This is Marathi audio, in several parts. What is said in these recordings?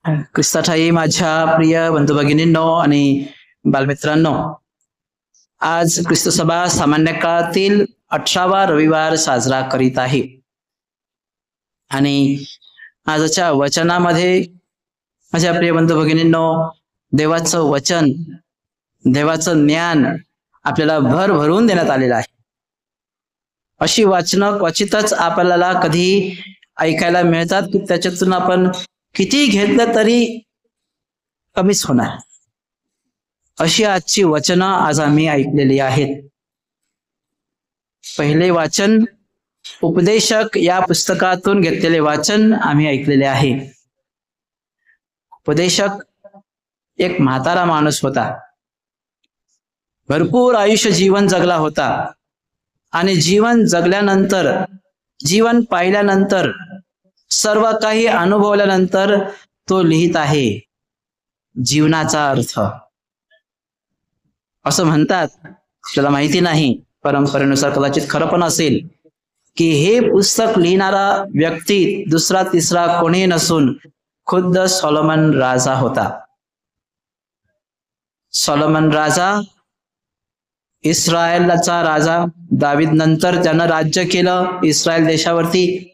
ख्रिस्ताठाई माझ्या प्रिय बंधू भगिनींनो आणि बालमित्रांनो, आज ख्रिस्त सभा सामान्य काळातील 18वा रविवार साजरा करीत आहे आणि आजच्या वचनामध्ये माझ्या प्रिय बंधू भगिनींनो, देवाचं वचन, देवाचं ज्ञान आपल्याला भरभरून देण्यात आलेलं आहे. अशी वाचनं क्वचितच आपल्याला कधी ऐकायला मिळतात की त्याच्यातून आपण किती घेतलं तरी कमीच होणार. अशी आजची वचनं आज आम्ही ऐकलेली आहेत. पहिले वाचन उपदेशक या पुस्तकातून घेतलेले वाचन आम्ही ऐकलेले आहे. उपदेशक एक म्हातारा माणूस होता. भरपूर आयुष्य जीवन जगला होता आणि जीवन जगल्यानंतर, जीवन पाहिल्यानंतर, सर्व काही अनुभवल्यानंतर तो लिहित आहे जीवनाचा अर्थ. असं म्हणतात, आपल्याला माहिती नाही, परंपरेनुसार कदाचित खरं पण असेल, की हे पुस्तक लिहिणारा व्यक्ती दुसरा तिसरा कोणी नसून खुद्द सॉलोमन राजा होता. सॉलोमन राजा इस्रायलचा राजा, दावीद नंतर त्यानं राज्य केलं इस्रायल देशावरती.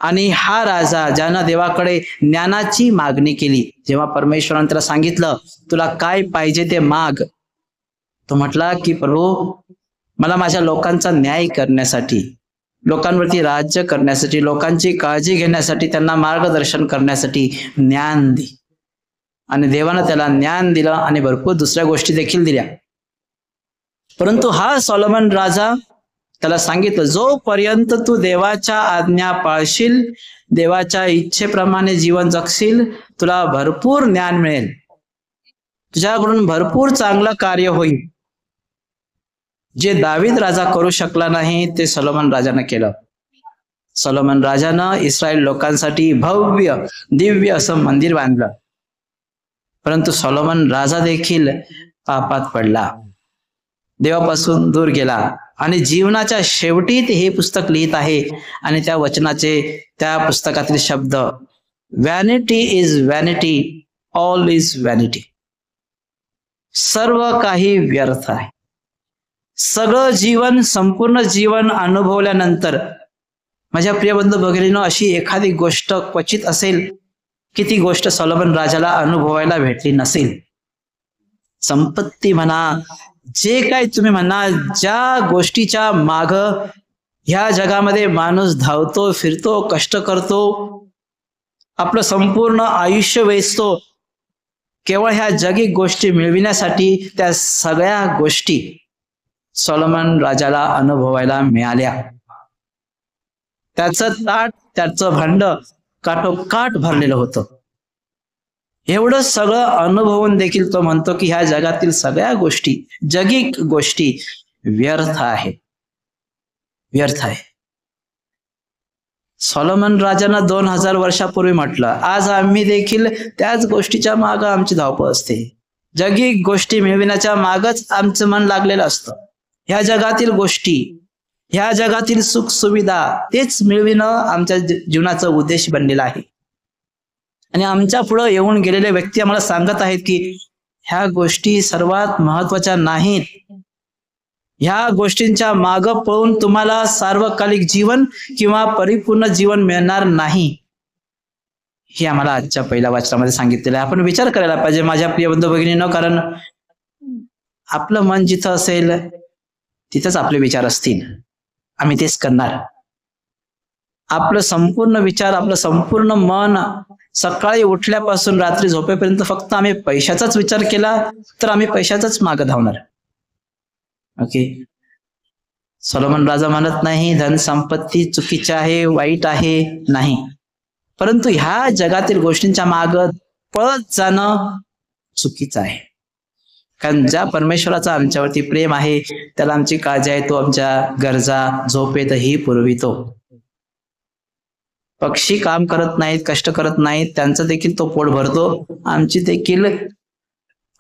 आणि हा राजा ज्यानं देवाकडे ज्ञानाची मागणी केली. जेव्हा परमेश्वराने त्याला सांगितलं तुला काय पाहिजे ते माग, तो म्हटला की प्रभू, मला माझ्या लोकांचा न्याय करण्यासाठी, लोकांवरती राज्य करण्यासाठी, लोकांची काळजी घेण्यासाठी, त्यांना मार्गदर्शन करण्यासाठी ज्ञान दे. आणि देवानं त्याला ज्ञान दिलं आणि भरपूर दुसऱ्या गोष्टी देखील दिल्या. परंतु हा सॉलोमन राजा, त्याला सांगितलं जोपर्यंत तू देवाच्या आज्ञा पाळशील, देवाच्या इच्छेप्रमाणे जीवन जगशील, तुला भरपूर ज्ञान मिळेल, तुझ्याकडून भरपूर चांगलं कार्य होईल. जे दावीद राजा करू शकला नाही ते सॉलोमन राजानं केलं. सॉलोमन राजानं इस्रायल लोकांसाठी भव्य दिव्य असं मंदिर बांधलं. परंतु सॉलोमन राजा देखील पापात पडला, देवापासून दूर गेला आणि जीवनाच्या शेवटी ते हे पुस्तक लिहित आहे. आणि त्या वचनाचे, त्या पुस्तकातील शब्द, vanity is vanity, all is vanity. सर्व काही व्यर्थ आहे. सगळं जीवन, संपूर्ण जीवन अनुभवल्यानंतर, माझ्या प्रिय बंधू भगिनींनो, अशी एखादी गोष्ट क्वचित असेल की ती गोष्ट सॉलोमन राजाला अनुभवायला भेटली नसेल. संपत्ती म्हणा, जे काही तुम्ही म्हणा, ज्या गोष्टीच्या माग ह्या जगामध्ये माणूस धावतो, फिरतो, कष्ट करतो, आपलं संपूर्ण आयुष्य वेचतो, केवळ ह्या जगिक गोष्टी मिळविण्यासाठी, त्या सगळ्या गोष्टी सॉलोमन राजाला अनुभवायला मिळाल्या. त्याचं ताट, त्याचं भांड काठोकाठ भरलेलं होतं. एवढं सगळं अनुभवून देखील तो म्हणतो की ह्या जगातील सगळ्या गोष्टी, जगिक गोष्टी व्यर्थ आहे, व्यर्थ आहे. सॉलोमन राजानं 2000 वर्षापूर्वी म्हटलं. आज आम्ही देखील त्याच गोष्टीच्या मागं आमची धावपळ असते. जगिक गोष्टी मिळविण्याच्या मागच आमचं मन लागलेलं असतं. ह्या जगातील गोष्टी, ह्या जगातील सुख सुविधा, तेच मिळविणं आमच्या जीवनाचा उद्देश बनलेला आहे. आणि आमच्या पुढे येऊन गेलेले व्यक्ती आम्हाला सांगत आहेत की ह्या गोष्टी सर्वात महत्वाच्या नाहीत. ह्या गोष्टींच्या मागं पळून तुम्हाला सार्वकालिक जीवन किंवा परिपूर्ण जीवन मिळणार नाही. हे आम्हाला आजच्या पहिल्या वाचनामध्ये सांगितलेलं आहे. आपण विचार करायला पाहिजे माझ्या प्रिय बंधू भगिनींनो, कारण आपलं मन जिथं असेल तिथंच आपले विचार असतील. आम्ही तेच करणार. आपलं संपूर्ण विचार, आपलं संपूर्ण मन सकाळी उठल्यापासून रात्री झोपेपर्यंत फक्त आम्ही पैशाचाच विचार केला तर आम्ही पैशाचाच मागे धावणार. ओके, सॉलोमन राजा म्हणत नाही धन संपत्ती चुकीची आहे, वाईट आहे, नाही. परंतु ह्या जगातील गोष्टींच्या मागे पळत जाणं चुकीचं आहे. कारण ज्या परमेश्वराचा आमच्यावरती प्रेम आहे, त्याला आमची काळजी आहे, तो आमच्या गरजा झोपेतही पुरवितो. पक्षी काम करत नाहीत, कष्ट करत नाहीत, त्यांचं देखील तो पोट भरतो. आमची देखील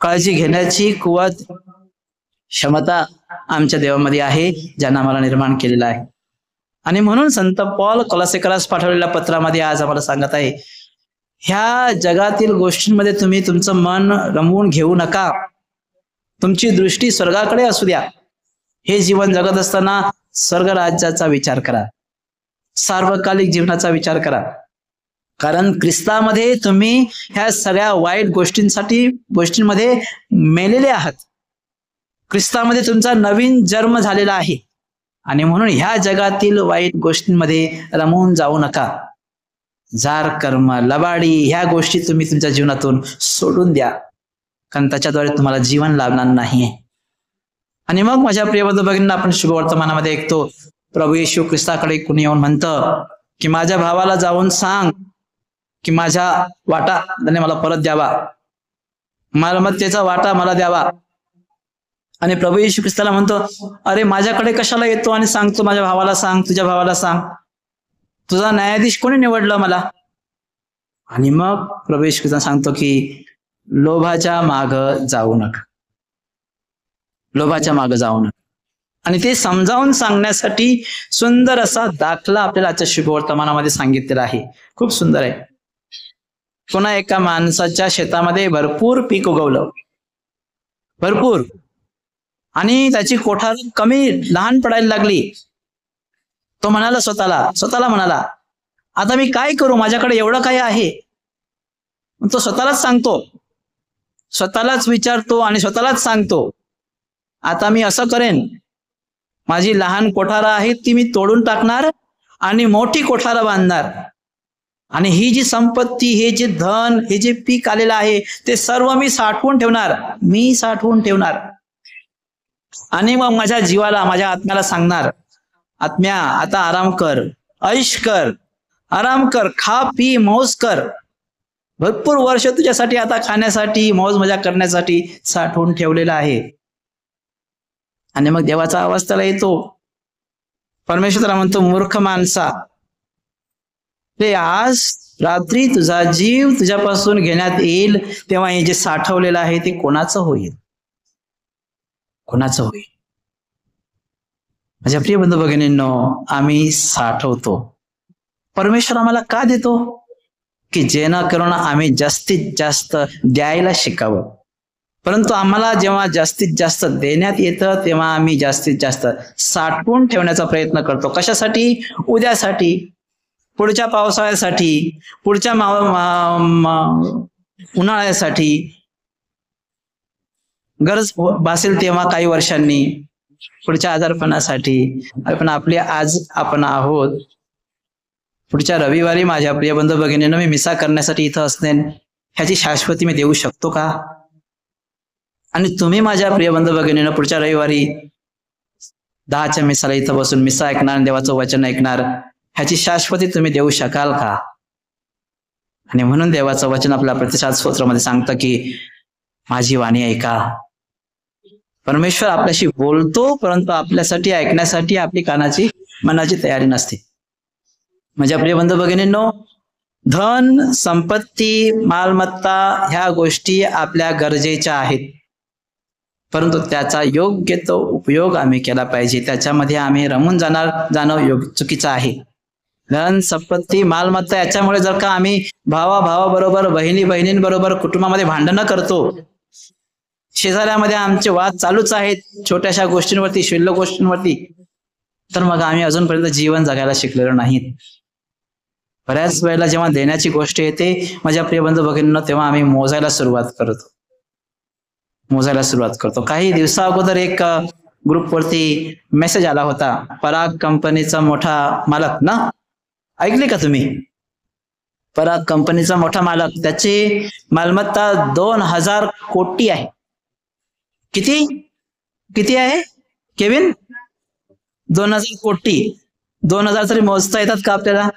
काळजी घेण्याची कुवत, क्षमता आमच्या देवामध्ये आहे, ज्यानं आम्हाला निर्माण केलेला आहे. आणि म्हणून संत पॉल कोलोसेकरास पाठवलेल्या पत्रामध्ये आज आम्हाला सांगत आहे, ह्या जगातील गोष्टींमध्ये तुम्ही तुमचं मन रमवून घेऊ नका. तुमची दृष्टी स्वर्गाकडे असू द्या. हे जीवन जगत असताना स्वर्ग राज्याचा विचार करा, सार्वकालिक जीवनाचा विचार करा. कारण ख्रिस्तामध्ये तुम्ही ह्या सगळ्या वाईट गोष्टींमध्ये मेलेले आहात. ख्रिस्तामध्ये तुमचा नवीन जन्म झालेला आहे. आणि म्हणून ह्या जगातील वाईट गोष्टींमध्ये रमवून जाऊ नका. जार, कर्म, लबाडी ह्या गोष्टी तुम्ही तुमच्या जीवनातून सोडून द्या, कारण त्याच्याद्वारे तुम्हाला जीवन लाभणार नाही. आणि मग माझ्या प्रिय बंधू भगिनींना, आपण शुभवर्तमानामध्ये ऐकतो, प्रभू येशू ख्रिस्ताकडे कुणी येऊन म्हणतं की माझ्या भावाला जाऊन सांग की माझ्या वाटा त्याने मला परत द्यावा, मालमत्तेचा वाटा मला द्यावा. आणि प्रभू येशू ख्रिस्ताला म्हणतो, अरे माझ्याकडे कशाला येतो आणि सांगतो माझ्या भावाला सांग, तुझ्या भावाला सांग, तुझा न्यायाधीश कोणी निवडलं मला? आणि मग प्रभू येशू ख्रिस्ता सांगतो की लोभाच्या माग जाऊ नका, लोभाच्या माग जाऊ नका. आणि ते समजावून सांगण्यासाठी सुंदर असा दाखला आपल्याला आजच्या शुभवर्तमानामध्ये सांगितलेला आहे. खूप सुंदर आहे. पुन्हा एका माणसाच्या शेतामध्ये भरपूर पीक उगवलं, भरपूर, आणि त्याची कोठार लहान पडायला लागली. तो म्हणाला स्वतःला म्हणाला, आता मी काय करू, माझ्याकडे एवढं काय आहे. तो स्वतःलाच सांगतो, स्वतःलाच विचारतो आणि स्वतःलाच सांगतो, आता मी असं करेन, माझी लहान कोठारं आहेत ती मी तोडून टाकणार आणि मोठी कोठारं बांधणार. आणि ही जी संपत्ती, हे जे धन, हे जे पीक आलेलं आहे ते सर्व मी साठवून ठेवणार. आणि मग माझ्या जीवाला, माझ्या आत्म्याला सांगणार, आत्म्या आता आराम कर, ऐश कर, आराम कर, खा पी मौज कर. भरपूर वर्ष तुझ्यासाठी आता खाण्यासाठी, मौज मजा करण्यासाठी साठवून ठेवलेला आहे. आणि मग देवाचा आवाज त्याला येतो. परमेश्वराला म्हणतो, मूर्ख माणसा, ते आज रात्री तुझा जीव तुझ्यापासून घेण्यात येईल, तेव्हा हे जे साठवलेलं आहे ते कोणाचं होईल? माझ्या प्रिय बंधू भगिनींनो, आम्ही साठवतो. परमेश्वर आम्हाला का देतो? की जेणेकरून आम्ही जास्तीत जास्त द्यायला शिकावं. परंतु आम्हाला जेव्हा जास्तीत जास्त देण्यात येतं तेव्हा आम्ही जास्तीत जास्त साठवून ठेवण्याचा प्रयत्न करतो. कशासाठी? उद्यासाठी, पुढच्या पावसाळ्यासाठी, पुढच्या उन्हाळ्यासाठी, गरज भासेल तेव्हा, काही वर्षांनी, पुढच्या आजारपणासाठी. पण आपले आज आपण आहोत, पुढच्या रविवारी माझ्या प्रिय बंधू भगिनींनो मी मिसा करण्यासाठी इथं असणे, ह्याची शाश्वती मी देऊ शकतो का? आणि तुम्ही माझ्या प्रिय बंधू भगिनींनो पुढच्या रविवारी 10च्या मिसाला इथं बसून मिसा ऐकणार, देवाचं वचन ऐकणार, ह्याची शाश्वती तुम्ही देऊ शकाल का? आणि म्हणून देवाचं वचन आपल्या प्रतिसाद स्तोत्रामध्ये सांगतं की माझी वाणी ऐका. परमेश्वर आपल्याशी बोलतो, परंतु आपल्यासाठी ऐकण्यासाठी आपली मनाची तयारी नसते. माझ्या प्रिय बंधू भगिनींनो, धन, संपत्ती, मालमत्ता ह्या गोष्टी आपल्या गरजेच्या आहेत, परंतु त्याचा योग्य तो उपयोग आम्ही केला पाहिजे. त्याच्यामध्ये आम्ही रमून जाणं चुकीचं आहे. धन, संपत्ती, मालमत्ता याच्यामुळे जर का आम्ही भावाबरोबर, बहिणींबरोबर कुटुंबामध्ये भांडणं करतो, शेजाऱ्यामध्ये आमचे वाद चालूच आहेत छोट्याशा गोष्टींवरती, क्षुल्लक गोष्टींवरती, तर मग आम्ही अजूनपर्यंत जीवन जगायला शिकलेलो नाहीत. बऱ्याच वेळेला जेव्हा देण्याची गोष्ट येते माझ्या प्रिय बंधू भगिनींनो, तेव्हा आम्ही मोजायला सुरुवात करतो. काही दिवसा अगोदर एक ग्रुपवरती मेसेज आला होता. पराग कंपनीचा मोठा मालक ना, ऐकले का तुम्ही? पराग कंपनीचा मोठा मालक, त्याची मालमत्ता 2000 कोटी आहे. किती आहे केविन? 2000 कोटी. 2000 तरी मोजता येतात का आपल्याला?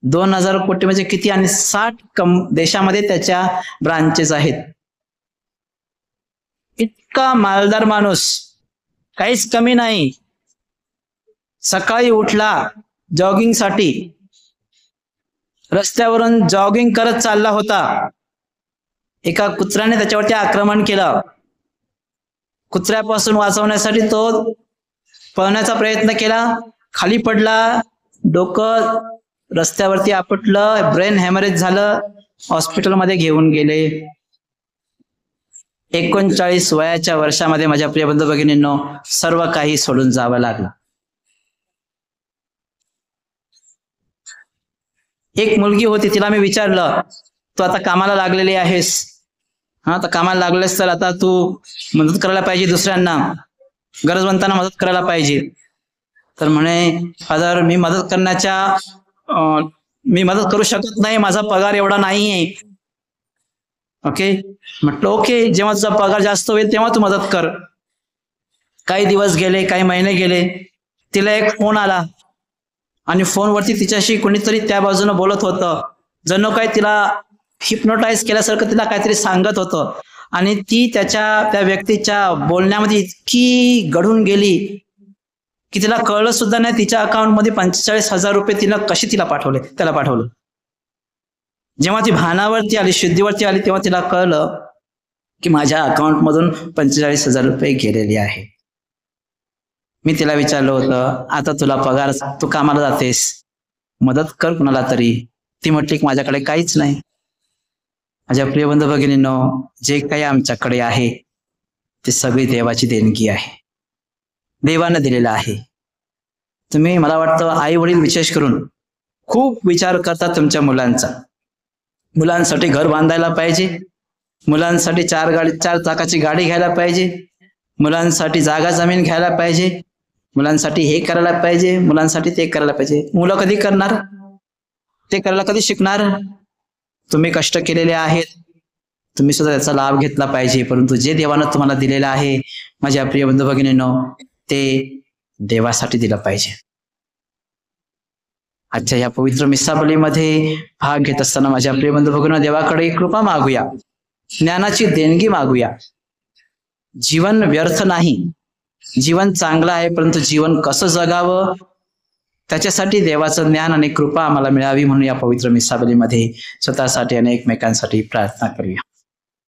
2000 कोटी म्हणजे किती? आणि 60 देशामध्ये त्याच्या ब्रांचेस आहेत. इतका मालदार माणूस, काहीच कमी नाही. सकाळी उठला जॉगिंगसाठी, रस्त्यावरून जॉगिंग करत चालला होता, एका कुत्र्याने त्याच्यावरती आक्रमण केलं. कुत्र्यापासून वाचवण्यासाठी तो पळण्याचा प्रयत्न केला, खाली पडला, डोकं रस्त्यावरती आपटलं, ब्रेन हॅमरेज झालं, हॉस्पिटलमध्ये घेऊन गेले. 39 वयाच्या वर्षामध्ये माझ्या प्रिय बंधू भगिनींनो सर्व काही सोडून जावं लागलं. एक मुलगी होती, तिला मी विचारलं, तू आता कामाला लागलेली आहेस, हा तर कामाला लागलेस तर आता तू मदत करायला पाहिजे, दुसऱ्यांना गरजवंतांना मदत करायला पाहिजे. तर म्हणे फादर मी मदत करू शकत नाही, माझा पगार एवढा नाहीये. ओके, म्हटलं ओके, जेव्हा तुझा पगार जास्त होईल तेव्हा तू मदत कर. काही दिवस गेले, काही महिने गेले, तिला एक फोन आला आणि फोनवरती तिच्याशी कोणीतरी त्या बाजूने बोलत होतं, जणू काही तिला हिप्नोटाईज केल्यासारखं तिला काहीतरी सांगत होतं. आणि ती त्या व्यक्तीच्या बोलण्यामध्ये इतकी गढून गेली की तिला कळलं सुद्धा नाही तिच्या अकाउंटमध्ये 45,000 रुपये त्याला पाठवलं. जेव्हा ती भानावरती आली, शुद्धीवरती आली, तेव्हा तिला कळलं की माझ्या अकाउंटमधून 45,000 रुपये गेलेले आहे. मी तिला विचारलं होतं, आता तुला पगार, तू कामाला जातेस, मदत कर कुणाला तरी. ती म्हटली की माझ्याकडे काहीच नाही. माझ्या प्रिय बंधू भगिनींनो, जे काही आमच्याकडे आहे ते सगळी देवाची देणगी आहे, देवानं दिलेलं आहे. तुम्ही, मला वाटतं आई वडील विशेष करून खूप विचार करतात तुमच्या मुलांचा. मुलांसाठी घर बांधायला पाहिजे, मुलांसाठी 4 चाकाची गाडी घ्यायला पाहिजे, मुलांसाठी जागा जमीन घ्यायला पाहिजे, मुलांसाठी हे करायला पाहिजे, मुलांसाठी ते करायला पाहिजे. मुलं कधी करणार? ते करायला कधी शिकणार? तुम्ही कष्ट केलेले आहेत, तुम्ही सुद्धा त्याचा लाभ घेतला पाहिजे. परंतु जे देवानं तुम्हाला दिलेलं आहे माझ्या प्रिय बंधू भगिनींनो, ते देवासाठी दिलं पाहिजे. आजच्या या पवित्र मिस्साबलीमध्ये भाग घेत असताना माझ्या प्रिय बंधू भगिनींनो, देवाकडे कृपा मागूया, ज्ञानाची देणगी मागूया. जीवन व्यर्थ नाही, जीवन चांगलं आहे, परंतु जीवन कसं जगावं त्याच्यासाठी देवाचं ज्ञान आणि कृपा आम्हाला मिळावी म्हणून या पवित्र मिस्साबलीमध्ये स्वतःसाठी आणि एकमेकांसाठी प्रार्थना करूया.